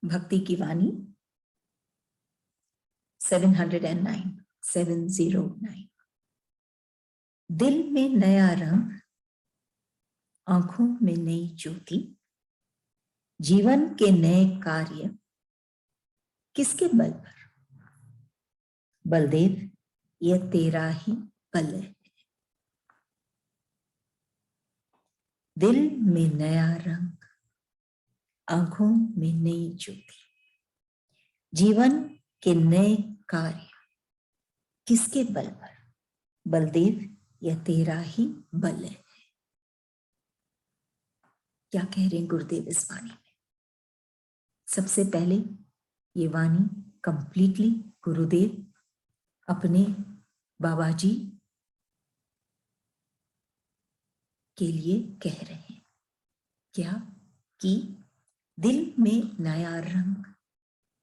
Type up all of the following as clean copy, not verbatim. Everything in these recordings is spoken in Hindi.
भक्ति की वाणी 709 दिल में नया रंग, आंखों में नई ज्योति, जीवन के नए कार्य किसके बल पर? बलदेव, यह तेरा ही बल है। दिल में नया रंग, आंखों में नई ज्योति, जीवन के नए कार्य किसके बल पर? बलदेव, यह तेरा ही बल है। क्या कह रहे हैं गुरुदेव इस वाणी में? सबसे पहले ये वाणी कंप्लीटली गुरुदेव अपने बाबा जी के लिए कह रहे हैं। क्या? कि दिल में नया रंग,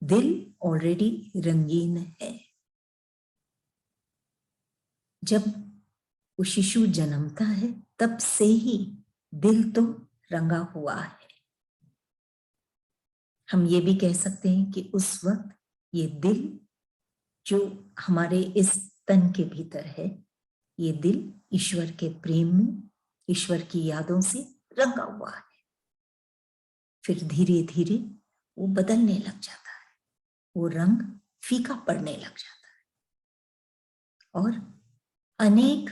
दिल ऑलरेडी रंगीन है। जब वो शिशु जन्मता है तब से ही दिल तो रंगा हुआ है। हम ये भी कह सकते हैं कि उस वक्त ये दिल जो हमारे इस तन के भीतर है, ये दिल ईश्वर के प्रेम में, ईश्वर की यादों से रंगा हुआ है। फिर धीरे धीरे वो बदलने लग जाता है, वो रंग फीका पड़ने लग जाता है और अनेक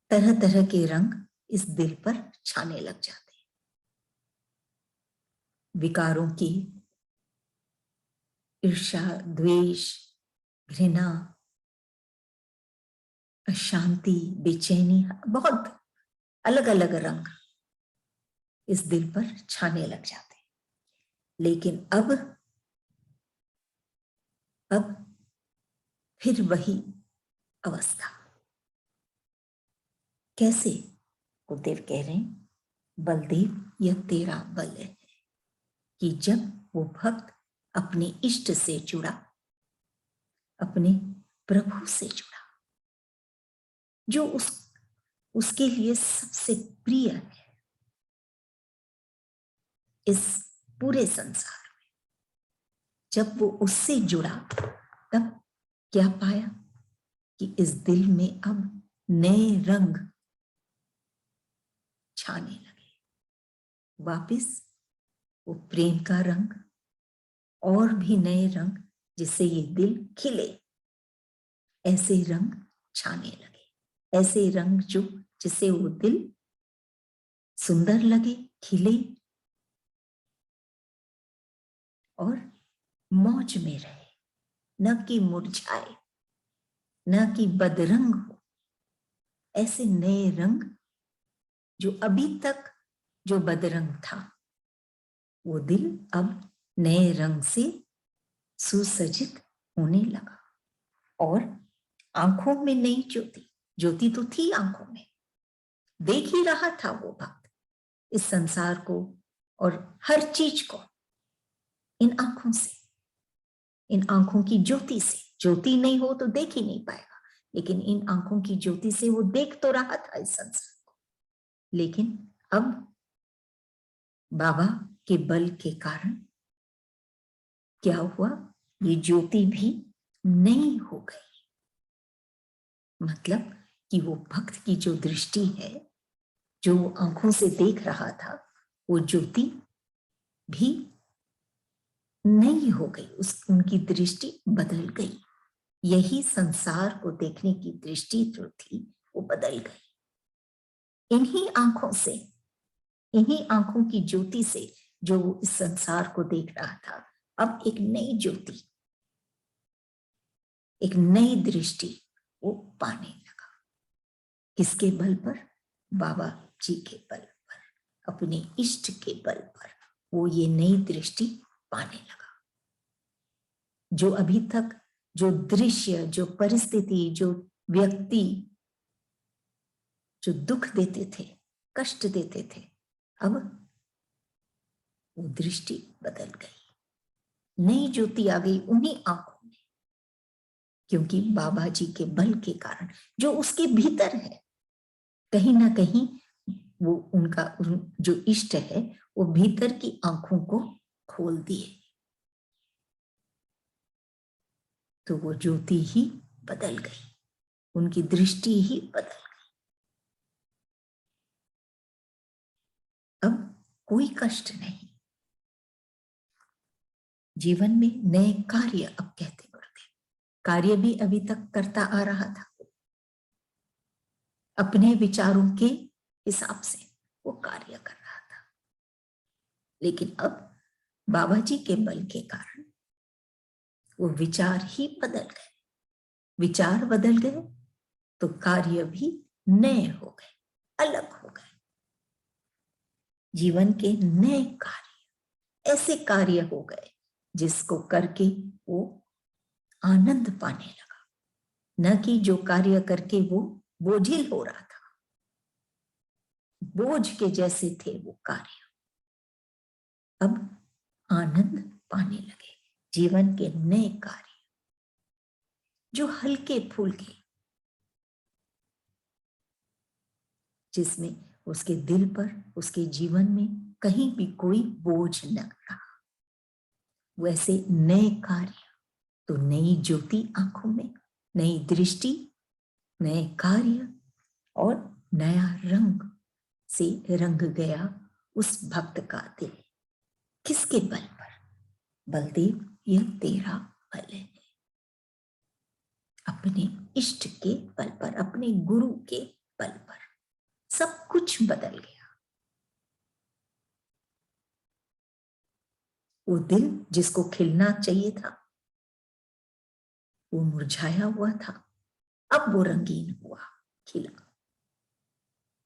तरह तरह के रंग इस दिल पर छाने लग जाते हैं। विकारों की, ईर्ष्या, द्वेष, घृणा, अशांति, बेचैनी, बहुत अलग अलग रंग इस दिल पर छाने लग जाते हैं। लेकिन अब फिर वही अवस्था। कैसे? गुरुदेव कह रहे हैं, बलदेव, यह तेरा बल है। कि जब वो भक्त अपने इष्ट से जुड़ा, अपने प्रभु से जुड़ा, जो उसके लिए सबसे प्रिय है इस पूरे संसार में, जब वो उससे जुड़ा तब क्या पाया? कि इस दिल में अब नए रंग छाने लगे। वापिस वो प्रेम का रंग और भी नए रंग, जिससे ये दिल खिले, ऐसे रंग छाने लगे। ऐसे रंग जो जिससे वो दिल सुंदर लगे, खिले और मौज में रहे, न कि मुरझाए, न कि बदरंग हो। ऐसे नए रंग जो अभी तक जो बदरंग था, वो दिल अब नए रंग से सुसज्जित होने लगा। और आंखों में नई ज्योति, ज्योति तो थी आंखों में, देख ही रहा था वो भक्त इस संसार को और हर चीज को इन आंखों से, इन आंखों की ज्योति से। ज्योति नहीं हो तो देख ही नहीं पाएगा, लेकिन इन आंखों की ज्योति से वो देख तो रहा था इस संसार को। लेकिन अब बाबा के बल के कारण क्या हुआ? ये ज्योति भी नई हो गई। मतलब कि वो भक्त की जो दृष्टि है, जो वो आंखों से देख रहा था, वो ज्योति भी नई हो गई। उनकी दृष्टि बदल गई। यही संसार को देखने की दृष्टि जो थी वो बदल गई। इन्हीं आंखों से, इन्हीं आंखों की ज्योति से जो इस संसार को देख रहा था, अब एक नई ज्योति, एक नई दृष्टि वो पाने लगा। किसके बल पर? बाबा जी के बल पर, अपने इष्ट के बल पर वो ये नई दृष्टि पाने लगा। जो अभी तक जो दृश्य, जो परिस्थिति, जो व्यक्ति जो दुख देते थे, कष्ट देते थे, अब वो दृष्टि बदल गई। नई ज्योति आ गई उन्हीं आंखों में, क्योंकि बाबा जी के बल के कारण जो उसके भीतर है, कहीं ना कहीं वो उनका जो इष्ट है वो भीतर की आंखों को खोल दिए, तो वो ज्योति ही बदल गई, उनकी दृष्टि ही बदल गई। अब कोई कष्ट नहीं, जीवन में नए कार्य। अब कहते गुरुदेव, कार्य भी अभी तक करता आ रहा था, अपने विचारों के हिसाब से वो कार्य कर रहा था, लेकिन अब बाबा जी के बल के कारण वो विचार ही बदल गए। विचार बदल गए तो कार्य भी नए हो गए, अलग हो गए। जीवन के नए कार्य, ऐसे कार्य हो गए जिसको करके वो आनंद पाने लगा, न कि जो कार्य करके वो बोझिल हो रहा था, बोझ के जैसे थे वो कार्य। अब आनंद पाने लगे, जीवन के नए कार्य जो हल्के फुल्के, जिसमें उसके दिल पर, उसके जीवन में कहीं भी कोई बोझ न रहा, वैसे नए कार्य। तो नई ज्योति आंखों में, नई दृष्टि, नए कार्य और नया रंग से रंग गया उस भक्त का दिल। किसके बल पर? बलदेव, यह तेरा बल है। अपने इष्ट के बल पर, अपने गुरु के बल पर सब कुछ बदल गया। वो दिल जिसको खिलना चाहिए था वो मुरझाया हुआ था, अब वो रंगीन हुआ, खिला।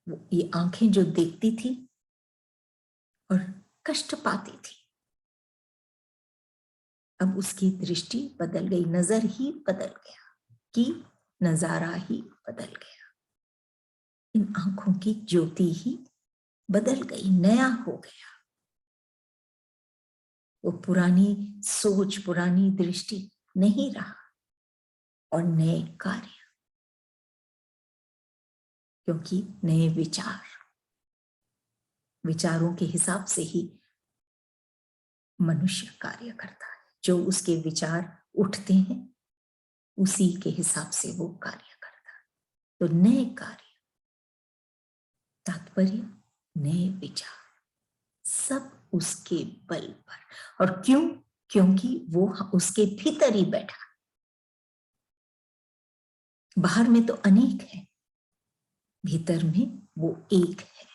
वो ये आंखें जो देखती थी और कष्ट पाती थी, अब उसकी दृष्टि बदल गई, नजर ही बदल गया, कि नजारा ही बदल गया। इन आंखों की ज्योति ही बदल गई, नया हो गया। वो पुरानी सोच, पुरानी दृष्टि नहीं रहा, और नए कार्य, क्योंकि नए विचार, विचारों के हिसाब से ही मनुष्य कार्य करता है। जो उसके विचार उठते हैं उसी के हिसाब से वो कार्य करता है। तो नए कार्य, तात्पर्य नए विचार, सब उसके बल पर। और क्यों? क्योंकि वो उसके भीतर ही बैठा। बाहर में तो अनेक है, भीतर में वो एक है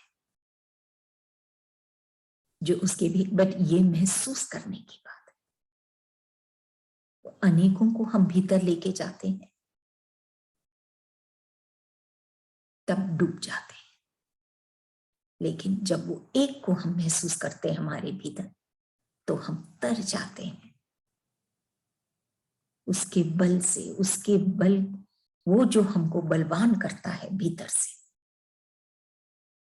जो उसके भी, बट ये महसूस करने की बात है। तो अनेकों को हम भीतर लेके जाते हैं तब डूब जाते हैं, लेकिन जब वो एक को हम महसूस करते हैं हमारे भीतर तो हम तर जाते हैं उसके बल से। उसके बल, वो जो हमको बलवान करता है भीतर से,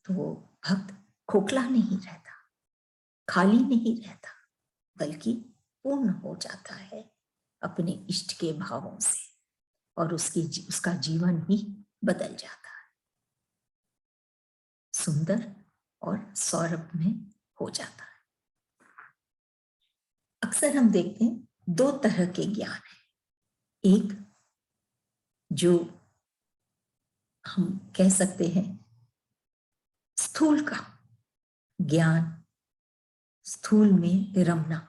तो वो भक्त खोखला नहीं रहता, खाली नहीं रहता, बल्कि पूर्ण हो जाता है अपने इष्ट के भावों से, और उसका जीवन ही बदल जाता है, सुंदर और सौरभ में हो जाता है। अक्सर हम देखते हैं दो तरह के ज्ञान है। एक जो हम कह सकते हैं स्थूल का ज्ञान, स्थूल में रमना,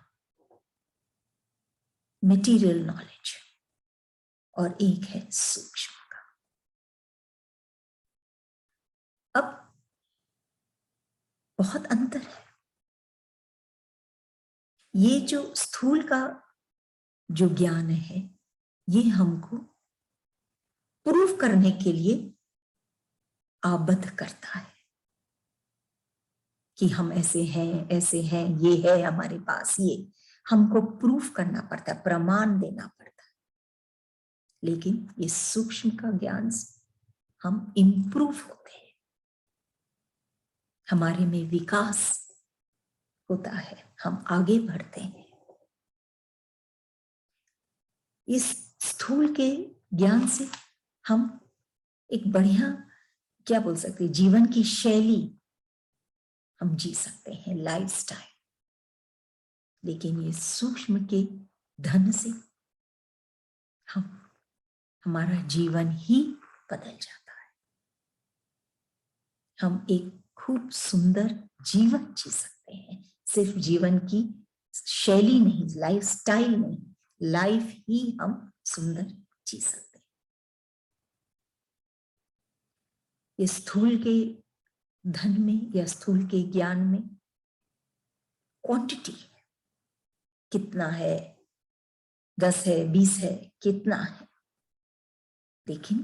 मटेरियल नॉलेज, और एक है सूक्ष्म का। अब बहुत अंतर है। ये जो स्थूल का जो ज्ञान है ये हमको प्रूफ करने के लिए आबद्ध करता है कि हम ऐसे हैं, ऐसे हैं, ये है हमारे पास, ये हमको प्रूफ करना पड़ता है, प्रमाण देना पड़ता है। लेकिन ये सूक्ष्म का ज्ञान से हम इम्प्रूव होते हैं, हमारे में विकास होता है, हम आगे बढ़ते हैं। इस स्थूल के ज्ञान से हम एक बढ़िया, क्या बोल सकते हैं, जीवन की शैली हम जी सकते हैं, लाइफस्टाइल। लेकिन ये सूक्ष्म के धन से हमारा जीवन ही बदल जाता है। हम एक खूब सुंदर जीवन जी सकते हैं। सिर्फ जीवन की शैली नहीं, लाइफ स्टाइल नहीं, लाइफ ही हम सुंदर जी सकते हैं। ये स्थूल के धन में या स्थूल के ज्ञान में क्वांटिटी है, कितना है, 10 है, 20 है, कितना है, लेकिन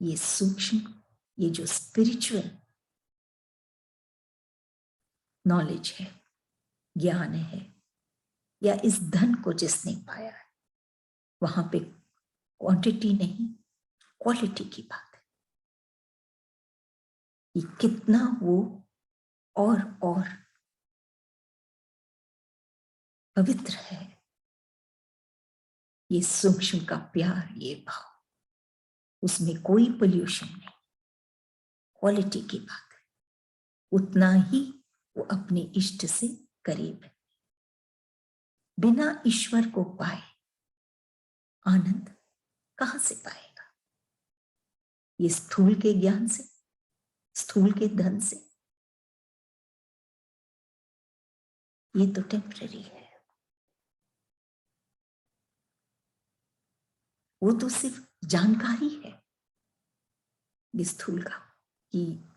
ये सूक्ष्म, ये जो स्पिरिचुअल नॉलेज है, ज्ञान है, या इस धन को जिसने पाया है, वहां पे क्वांटिटी नहीं, क्वालिटी की बात है कि कितना वो और पवित्र है। ये सूक्ष्म का प्यार, ये भाव, उसमें कोई पोल्यूशन नहीं, क्वालिटी की बात है। उतना ही वो अपने इष्ट से करीब है। बिना ईश्वर को पाए आनंद कहां से पाएगा? ये स्थूल के ज्ञान से, स्थूल के धन से? ये तो टेम्पररी है। वो तो सिर्फ जानकारी है ये स्थूल का, कि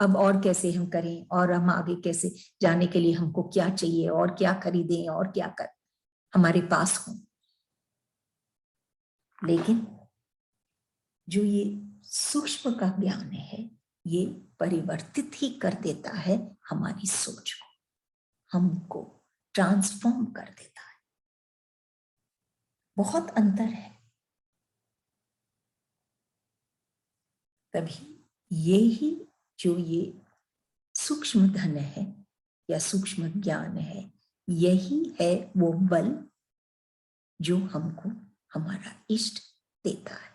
अब और कैसे हम करें, और हम आगे कैसे जाने के लिए हमको क्या चाहिए, और क्या खरीदें, और क्या कर हमारे पास हो। लेकिन जो ये सूक्ष्म का ज्ञान है, ये परिवर्तित ही कर देता है हमारी सोच को, हमको ट्रांसफॉर्म कर देता है। बहुत अंतर है। तभी ये ही जो ये सूक्ष्म धन है या सूक्ष्म ज्ञान है, यही है वो बल जो हमको हमारा इष्ट देता है,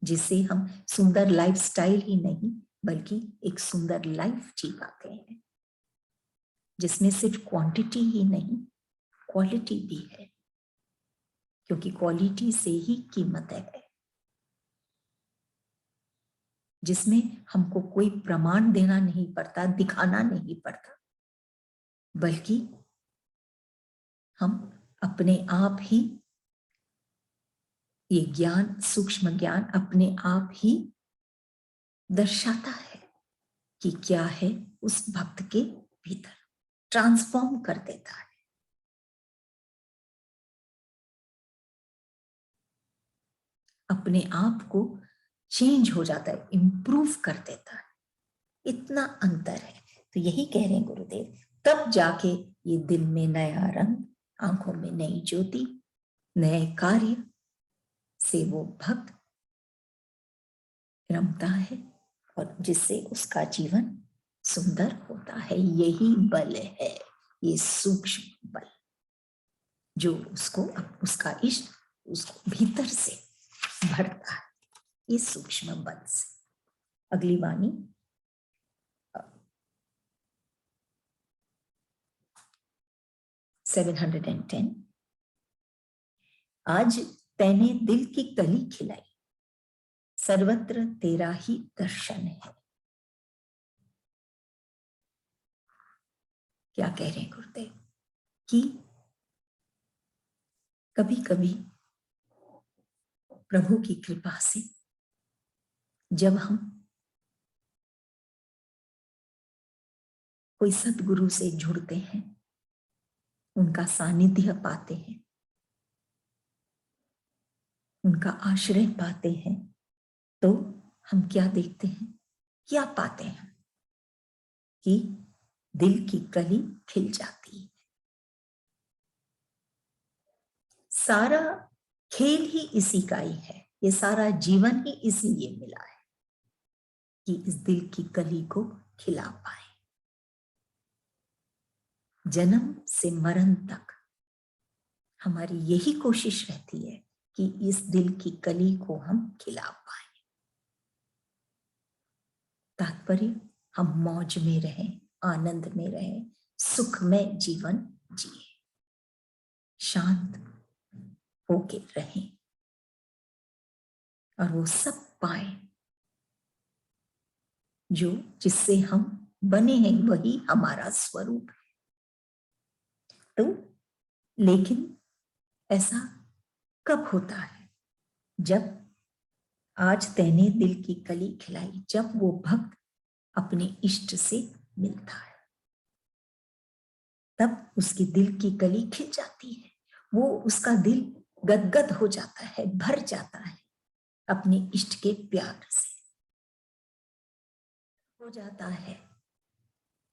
जिससे हम सुंदर लाइफस्टाइल ही नहीं बल्कि एक सुंदर लाइफ जी पाते हैं, जिसमें सिर्फ क्वांटिटी ही नहीं, क्वालिटी भी है, क्योंकि क्वालिटी से ही कीमत है। जिसमें हमको कोई प्रमाण देना नहीं पड़ता, दिखाना नहीं पड़ता, बल्कि हम अपने आप ही, ये ज्ञान, सूक्ष्म ज्ञान अपने आप ही दर्शाता है कि क्या है उस भक्त के भीतर, ट्रांसफॉर्म कर देता है। अपने आप को चेंज हो जाता है, इंप्रूव कर देता है। इतना अंतर है। तो यही कह रहे हैं गुरुदेव, तब जाके ये दिल में नया रंग, आंखों में नई ज्योति, नए कार्य से वो भक्त रमता है, और जिससे उसका जीवन सुंदर होता है। यही बल है, ये सूक्ष्म बल, जो उसको उसका इष्ट उसको भीतर से भरता है, ये सूक्ष्म बल से। अगली वाणी 710। आज तैने दिल की कली खिलाई, सर्वत्र तेरा ही दर्शन है। क्या कह रहे हैं गुरुदेव कि कभी कभी प्रभु की कृपा से जब हम कोई सद्गुरु से जुड़ते हैं, उनका सानिध्य पाते हैं, उनका आश्रय पाते हैं, तो हम क्या देखते हैं, क्या पाते हैं कि दिल की कली खिल जाती है। सारा खेल ही इसी का ही है, ये सारा जीवन ही इसीलिए मिला है कि इस दिल की कली को खिला पाए। जन्म से मरण तक हमारी यही कोशिश रहती है कि इस दिल की कली को हम खिला पाए। तात्पर्य, हम मौज में रहें, आनंद में रहें, सुखमय जीवन जिए, शांत होके रहें और वो सब पाए जो जिससे हम बने हैं, वही हमारा स्वरूप है। तो लेकिन ऐसा कब होता है? जब आज तैने दिल की कली खिलाई, जब वो भक्त अपने इष्ट से मिलता है, तब उसकी दिल की कली खिल जाती है। वो उसका दिल गदगद हो जाता है, भर जाता है अपने इष्ट के प्यार से हो जाता है।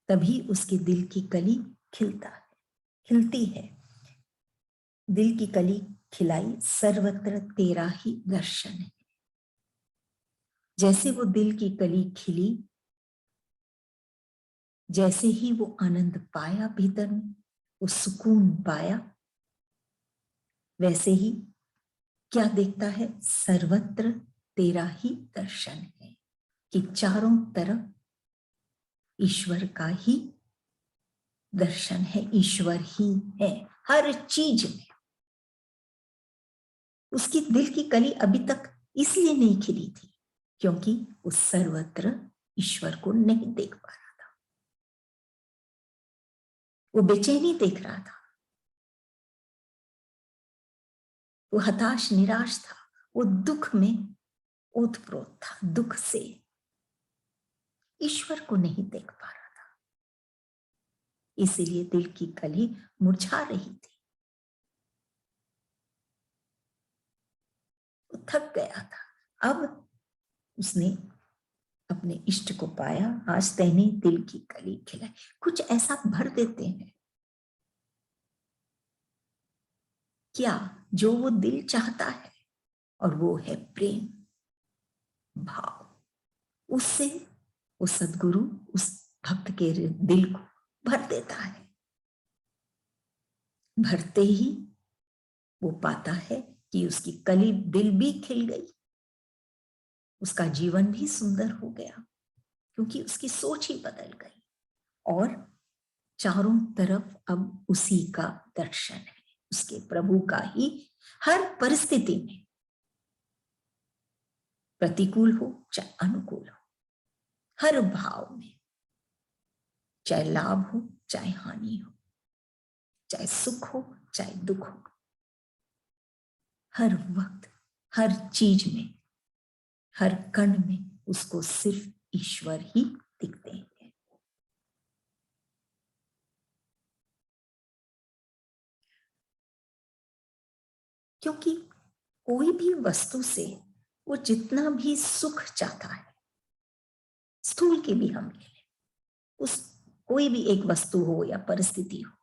तभी उसके दिल की कली खिलती है। दिल की कली खिलाई, सर्वत्र तेरा ही दर्शन है। जैसे वो दिल की कली खिली, जैसे ही वो आनंद पाया भीतर में, वो सुकून पाया, वैसे ही क्या देखता है? सर्वत्र तेरा ही दर्शन है, कि चारों तरफ ईश्वर का ही दर्शन है, ईश्वर ही है हर चीज में। उसकी दिल की कली अभी तक इसलिए नहीं खिली थी क्योंकि वो सर्वत्र ईश्वर को नहीं देख पा रहा था। वो बेचैनी देख रहा था, वो हताश निराश था, वो दुख में ओतप्रोत था, दुख से ईश्वर को नहीं देख पा रहा था। इसीलिए दिल की कली मुरझा रही थी। वो थक गया था। अब उसने अपने इष्ट को पाया, आज तैने दिल की कली खिलाई। कुछ ऐसा भर देते हैं क्या जो वो दिल चाहता है, और वो है प्रेम भाव। उससे वो सदगुरु उस भक्त के दिल को भर देता है। भरते ही वो पाता है कि उसकी कली दिल भी खिल गई, उसका जीवन भी सुंदर हो गया, क्योंकि उसकी सोच ही बदल गई और चारों तरफ अब उसी का दर्शन है, उसके प्रभु का ही। हर परिस्थिति में, प्रतिकूल हो चाहे अनुकूल हो, हर भाव में, चाहे लाभ हो चाहे हानि हो, चाहे सुख हो चाहे दुख हो, हर वक्त हर चीज में, हर कण में उसको सिर्फ ईश्वर ही दिखते हैं। क्योंकि कोई भी वस्तु से वो जितना भी सुख चाहता है, स्थूल के भी हम ले लें, उस कोई भी एक वस्तु हो या परिस्थिति हो,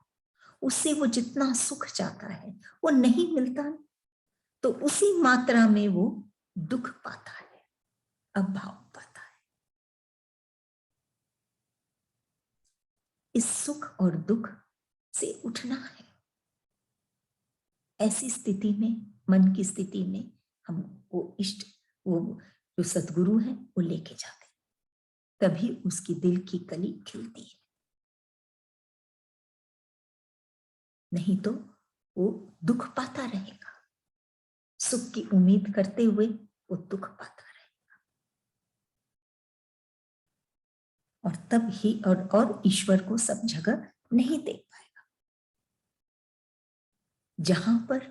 उससे वो जितना सुख चाहता है वो नहीं मिलता, तो उसी मात्रा में वो दुख पाता है, अभाव पाता है। इस सुख और दुख से उठना है। ऐसी स्थिति में, मन की स्थिति में, हम वो इष्ट, वो जो सदगुरु है वो लेके जाते हैं, तभी उसकी दिल की कली खिलती है। नहीं तो वो दुख पाता रहेगा, सुख की उम्मीद करते हुए वो दुख पाता रहेगा। और तब ही और ईश्वर को सब जगह नहीं देख पाएगा। जहां पर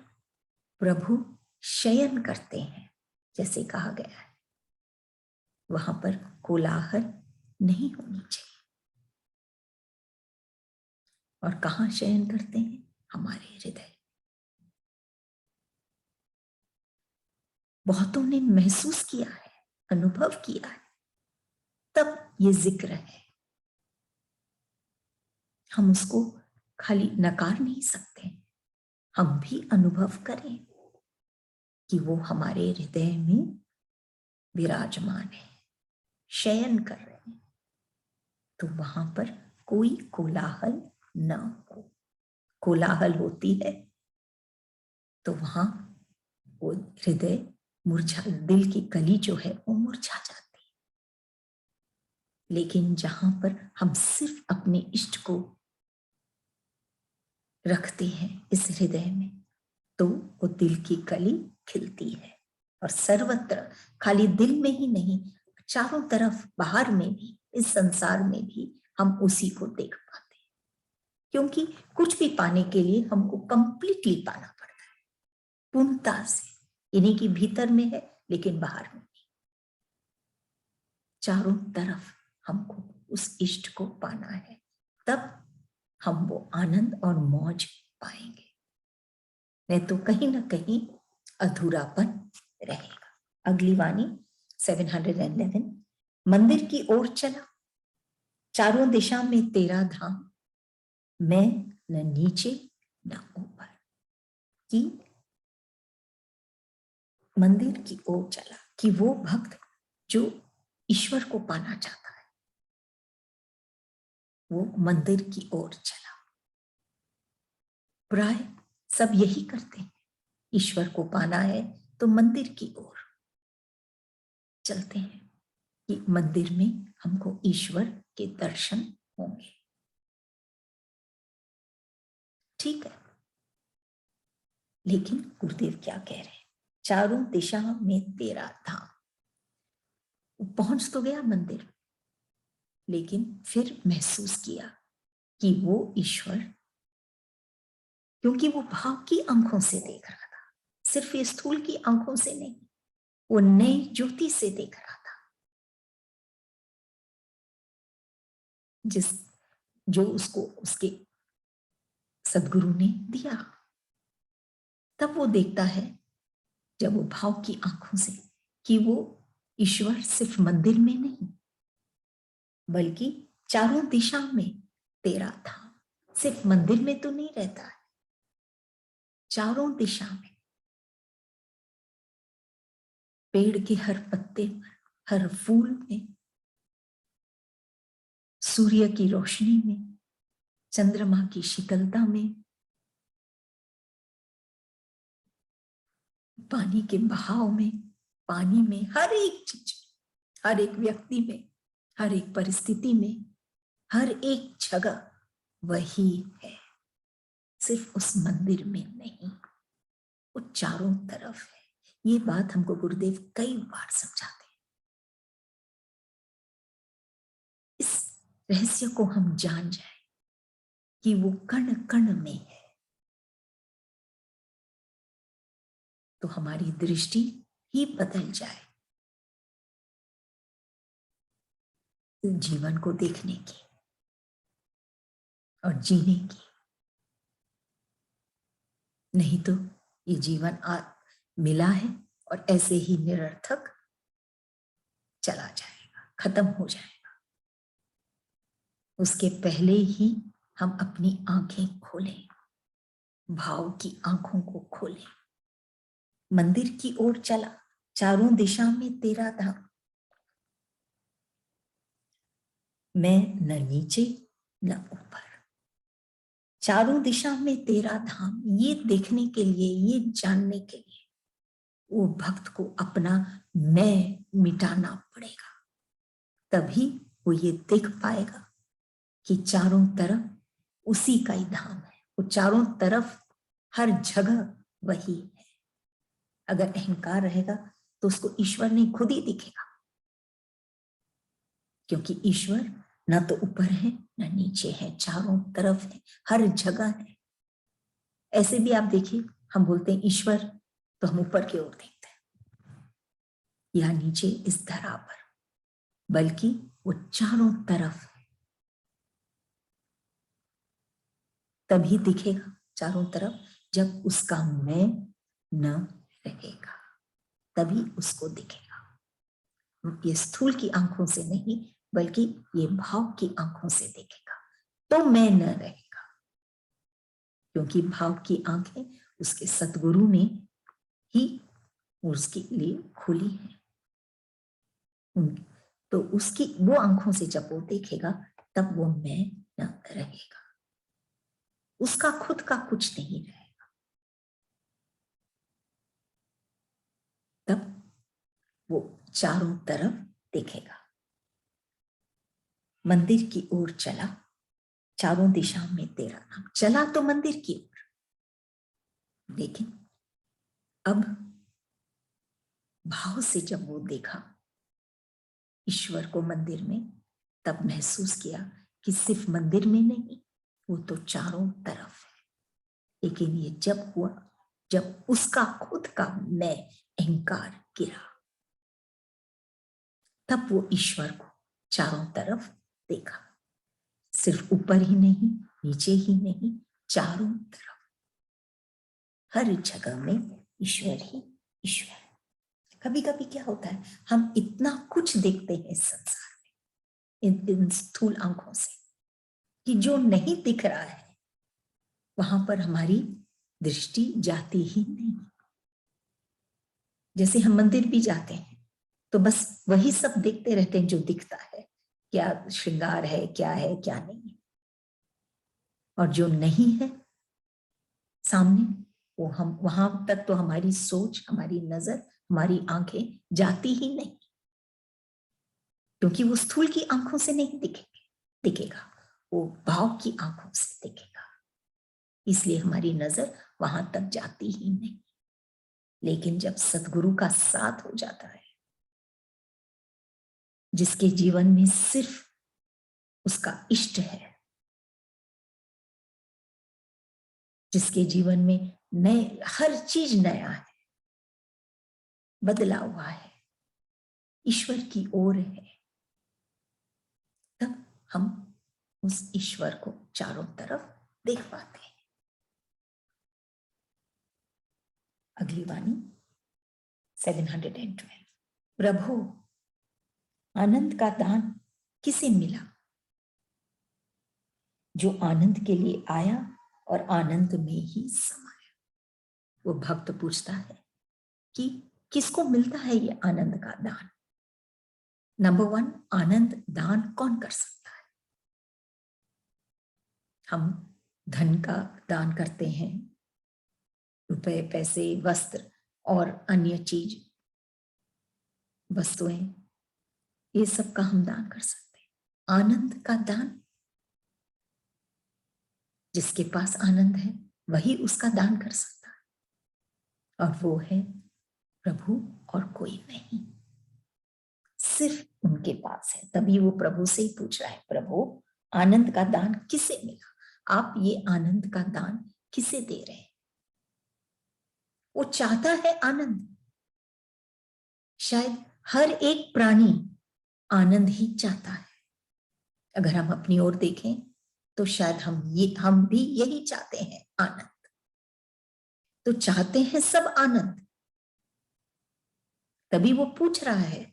प्रभु शयन करते हैं, जैसे कहा गया है, वहां पर कोलाहल नहीं होनी चाहिए। और कहाँ शयन करते हैं? हमारे हृदय। बहुतों ने महसूस किया है, अनुभव किया है, तब ये जिक्र है। हम उसको खाली नकार नहीं सकते, हम भी अनुभव करें कि वो हमारे हृदय में विराजमान है, शयन कर रहे हैं। तो वहां पर कोई कोलाहल न हो। कोलाहल होती है तो वहां वो हृदय मुरझा, दिल की कली जो है वो मुरझा जाती है। लेकिन जहां पर हम सिर्फ अपने इष्ट को रखते हैं इस हृदय में, तो वो दिल की कली खिलती है। और सर्वत्र, खाली दिल में ही नहीं, चारों तरफ, बाहर में भी, इस संसार में भी हम उसी को देख पाते हैं। क्योंकि कुछ भी पाने के लिए हमको कंप्लीटली पाना पड़ता है, पूर्णता से। इन्हीं की भीतर में है लेकिन बाहर में नहीं। चारों तरफ हमको उस इष्ट को पाना है, तब हम वो आनंद और मौज पाएंगे, नहीं तो कहीं ना कहीं अधूरापन रहेगा। अगली वाणी 711। मंदिर की ओर चला, चारों दिशा में तेरा धाम, मैं न नीचे न ऊपर। कि मंदिर की ओर चला, कि वो भक्त जो ईश्वर को पाना चाहता है, वो मंदिर की ओर चला। प्राय सब यही करते हैं, ईश्वर को पाना है तो मंदिर की ओर चलते हैं कि मंदिर में हमको ईश्वर के दर्शन होंगे। ठीक है, लेकिन गुरुदेव क्या कह रहे हैं? चारों दिशा में तेरा धाम। पहुंच तो गया मंदिर, लेकिन फिर महसूस किया कि वो ईश्वर, क्योंकि वो भाव की आंखों से देख रहा था, सिर्फ ये स्थूल की आंखों से नहीं, वो नई ज्योति से देख रहा था, जिस जो उसको उसके सदगुरु ने दिया। तब वो देखता है, जब वो भाव की आंखों से, कि वो ईश्वर सिर्फ मंदिर में नहीं, बल्कि चारों दिशा में तेरा धाम। सिर्फ मंदिर में तो नहीं रहता है, चारों दिशा में, पेड़ के हर पत्ते पर, हर फूल में, सूर्य की रोशनी में, चंद्रमा की शीतलता में, पानी के बहाव में, पानी में, हर एक चीज, हर एक व्यक्ति में, हर एक परिस्थिति में, हर एक जगह वही है। सिर्फ उस मंदिर में नहीं, वो चारों तरफ है। ये बात हमको गुरुदेव कई बार समझाते हैं। इस रहस्य को हम जान जाए कि वो कण कण में है, तो हमारी दृष्टि ही बदल जाए जीवन को देखने की और जीने की। नहीं तो ये जीवन मिला है और ऐसे ही निरर्थक चला जाएगा, खत्म हो जाएगा। उसके पहले ही हम अपनी आंखें खोलें, भाव की आंखों को खोलें। मंदिर की ओर चला, चारों दिशा में तेरा धाम, मैं न नीचे न ऊपर। चारों दिशा में तेरा धाम, ये देखने के लिए, ये जानने के लिए वो भक्त को अपना मैं मिटाना पड़ेगा। तभी वो ये देख पाएगा कि चारों तरफ उसी का ही धाम है। वो चारों तरफ, हर जगह वही है। अगर अहंकार रहेगा तो उसको ईश्वर नहीं खुद ही दिखेगा, क्योंकि ईश्वर न तो ऊपर है न नीचे है, चारों तरफ है, हर जगह है। ऐसे भी आप देखिए, हम बोलते हैं ईश्वर, तो हम ऊपर की ओर देखते हैं या नीचे इस धरा पर, बल्कि वो चारों तरफ है। तभी दिखेगा चारों तरफ जब उसका मैं न रहेगा, तभी उसको दिखेगा। ये स्थूल की आंखों से नहीं, बल्कि ये भाव की आंखों से देखेगा, तो मैं न रहेगा। क्योंकि भाव की आंखें उसके सतगुरु ने ही उसके लिए खुली है। तो उसकी वो आंखों से जब वो देखेगा, तब वो मैं न रहेगा, उसका खुद का कुछ नहीं रहेगा। तब वो चारों तरफ देखेगा। मंदिर की ओर चला, चारों दिशा में तेरा नाम। चला तो मंदिर की ओर, लेकिन अब भाव से जब वो देखा ईश्वर को मंदिर में, तब महसूस किया कि सिर्फ मंदिर में नहीं, वो तो चारों तरफ है। लेकिन ये जब हुआ जब उसका खुद का मैं अहंकार गिरा, तब वो ईश्वर को चारों तरफ देखा। सिर्फ ऊपर ही नहीं, नीचे ही नहीं, चारों तरफ, हर जगह में ईश्वर ही ईश्वर। कभी कभी क्या होता है, हम इतना कुछ देखते हैं इस संसार में इन स्थूल आंखों से कि जो नहीं दिख रहा है वहां पर हमारी दृष्टि जाती ही नहीं। जैसे हम मंदिर भी जाते हैं तो बस वही सब देखते रहते हैं जो दिखता है, क्या श्रृंगार है, क्या नहीं है, और जो नहीं है सामने, वो हम वहां तक तो हमारी सोच, हमारी नजर, हमारी आंखें जाती ही नहीं, क्योंकि वो स्थूल की आंखों से नहीं दिखेगा, वो भाव की आंखों से दिखेगा, इसलिए हमारी नजर वहां तक जाती ही नहीं। लेकिन जब सदगुरु का साथ हो जाता है, जिसके जीवन में सिर्फ उसका इष्ट है, जिसके जीवन में नए हर चीज नया है, बदला हुआ है, ईश्वर की ओर है, तब हम उस ईश्वर को चारों तरफ देख पाते हैं। अगली वाणी 712। प्रभु, आनंद का दान किसे मिला? जो आनंद के लिए आया और आनंद में ही समाया। वो भक्त पूछता है कि किसको मिलता है ये आनंद का दान? नंबर 1, आनंद दान कौन कर सकता है? हम धन का दान करते हैं, रुपए, पैसे, वस्त्र और अन्य चीज, वस्तुएं, ये सब का हम दान कर सकते हैं। आनंद का दान, जिसके पास आनंद है वही उसका दान कर सकता है, और वो है प्रभु और कोई नहीं, सिर्फ उनके पास है। तभी वो प्रभु से ही पूछ रहा है, प्रभु आनंद का दान किसे मिला? आप ये आनंद का दान किसे दे रहे हैं? वो चाहता है आनंद। शायद हर एक प्राणी आनंद ही चाहता है। अगर हम अपनी ओर देखें तो शायद हम भी यही चाहते हैं, आनंद। तो चाहते हैं सब आनंद, तभी वो पूछ रहा है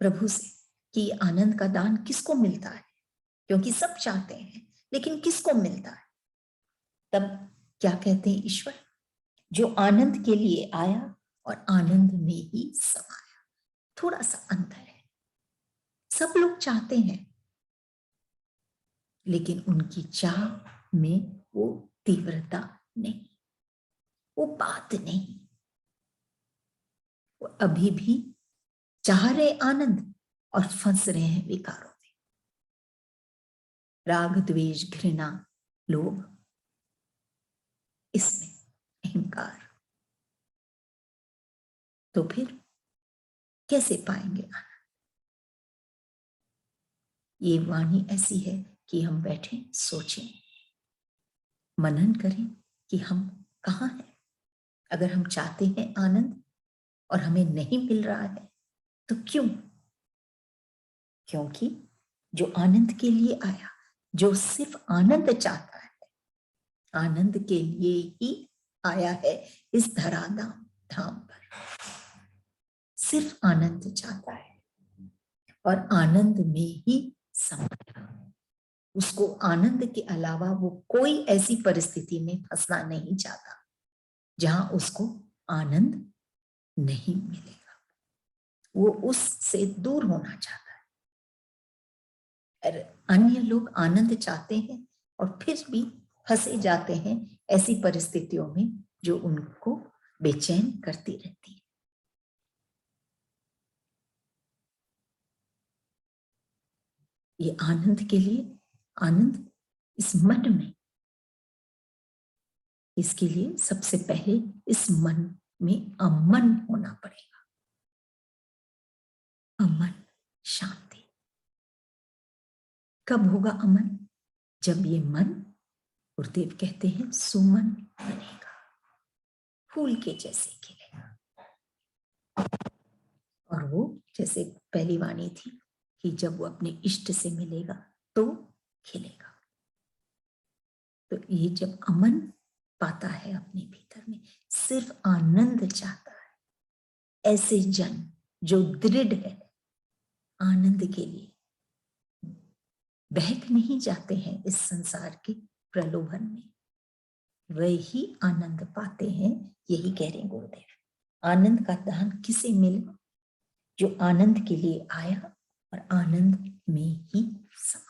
प्रभु से कि आनंद का दान किसको मिलता है, क्योंकि सब चाहते हैं लेकिन किसको मिलता है? तब क्या कहते हैं ईश्वर? जो आनंद के लिए आया और आनंद में ही समाया। थोड़ा सा अंतर है। सब लोग चाहते हैं लेकिन उनकी चाह में वो तीव्रता नहीं, वो बात नहीं। वो अभी भी चाह रहे आनंद और फंस रहे हैं विकारों में, राग, द्वेष, घृणा, लोभ, इसमें अहंकार। तो फिर कैसे पाएंगे आनंद? ये वाणी ऐसी है कि हम बैठे सोचें, मनन करें कि हम कहाँ हैं। अगर हम चाहते हैं आनंद और हमें नहीं मिल रहा है तो क्यों? क्योंकि जो आनंद के लिए आया, जो सिर्फ आनंद चाहता है, आनंद के लिए ही आया है इस धाम पर, सिर्फ आनंद चाहता है और आनंद में ही समाया। उसको आनंद के अलावा वो कोई ऐसी परिस्थिति में फंसना नहीं चाहता जहां उसको आनंद नहीं मिलेगा। वो उससे दूर होना चाहता है। अन्य लोग आनंद चाहते हैं और फिर भी फंसे जाते हैं ऐसी परिस्थितियों में जो उनको बेचैन करती रहती है। ये आनंद के लिए, आनंद इस मन में, इसके लिए सबसे पहले इस मन में अमन होना पड़ेगा। अमन, शांति। कब होगा अमन? जब ये मन, गुरुदेव कहते हैं, सुमन बनेगा, फूल के जैसे खिलेगा। और वो जैसे पहली वाणी थी कि जब वो अपने इष्ट से मिलेगा तो खिलेगा। तो ये जब अमन पाता है अपने भीतर में, सिर्फ आनंद चाहता है, ऐसे जन जो दृढ़ है आनंद के लिए, बहक नहीं जाते हैं इस संसार के प्रलोभन में, वही आनंद पाते हैं। यही कह रहे हैं गुरुदेव, आनंद का दान किसे मिले? जो आनंद के लिए आया और आनंद में ही समा।